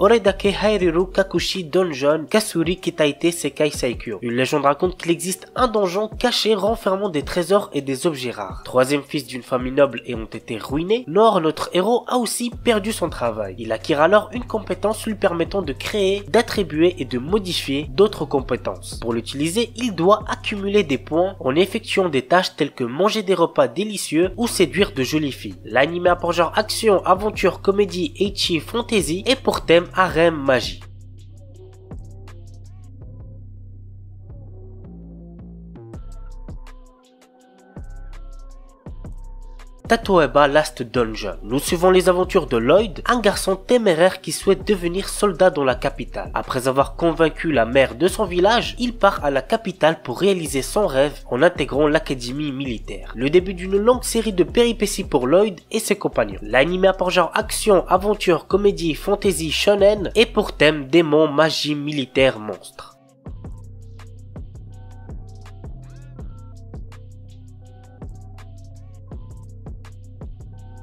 Oredake Hairiru Kakushi Donjon Kasuri Kitaite Sekai Saikyo. Une légende raconte qu'il existe un donjon caché renfermant des trésors et des objets rares. Troisième fils d'une famille noble et ont été ruinés, Nor, notre héros, a aussi perdu son travail. Il acquiert alors une compétence lui permettant de créer, d'attribuer et de modifier d'autres compétences. Pour l'utiliser, il doit accumuler des points en effectuant des tâches telles que manger des repas délicieux ou séduire de jolies filles. L'anime a pour genre action, aventure, comédie, ecchi, fantasy et pour thème harem, magie. Tatoeba Last Dungeon. Nous suivons les aventures de Lloyd, un garçon téméraire qui souhaite devenir soldat dans la capitale. Après avoir convaincu la mère de son village, il part à la capitale pour réaliser son rêve en intégrant l'académie militaire. Le début d'une longue série de péripéties pour Lloyd et ses compagnons. L'anime a pour genre action, aventure, comédie, fantasy, shonen et pour thème démons, magie, militaire, monstre.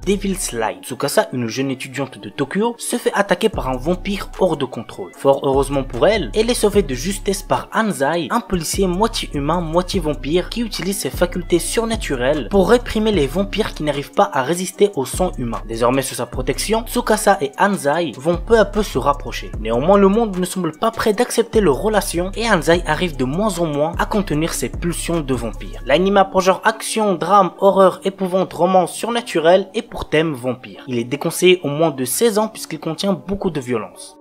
Devil's Line. Tsukasa, une jeune étudiante de Tokyo, se fait attaquer par un vampire hors de contrôle. Fort heureusement pour elle, elle est sauvée de justesse par Anzai, un policier moitié humain, moitié vampire qui utilise ses facultés surnaturelles pour réprimer les vampires qui n'arrivent pas à résister au sang humain. Désormais sous sa protection, Tsukasa et Anzai vont peu à peu se rapprocher. Néanmoins, le monde ne semble pas prêt d'accepter leur relation et Anzai arrive de moins en moins à contenir ses pulsions de vampire. L'anime a pour genre action, drame, horreur, épouvante, romance surnaturelle et pour thème vampire. Il est déconseillé au moins de 16 ans puisqu'il contient beaucoup de violence.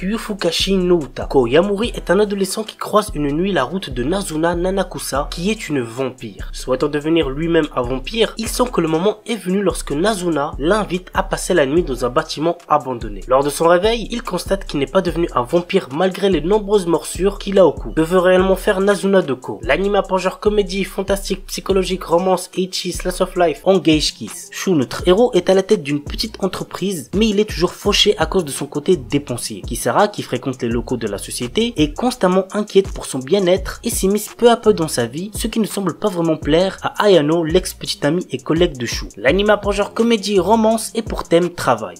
Yufukashi no Uta. Koyamuri est un adolescent qui croise une nuit la route de Nazuna Nanakusa, qui est une vampire. Souhaitant devenir lui-même un vampire, il sent que le moment est venu lorsque Nazuna l'invite à passer la nuit dans un bâtiment abandonné. Lors de son réveil, il constate qu'il n'est pas devenu un vampire malgré les nombreuses morsures qu'il a au cou. Que veut réellement faire Nazuna de Ko? L'anime a pour genre comédie, fantastique, psychologique, romance, ecchi, slice of life, engage kiss. Shu, notre héros, est à la tête d'une petite entreprise, mais il est toujours fauché à cause de son côté dépensier. Kisara, qui fréquente les locaux de la société, est constamment inquiète pour son bien-être et s'immisce peu à peu dans sa vie, ce qui ne semble pas vraiment plaire à Ayano, l'ex-petite amie et collègue de Shu. L'anime a pour genre comédie, romance et pour thème travail.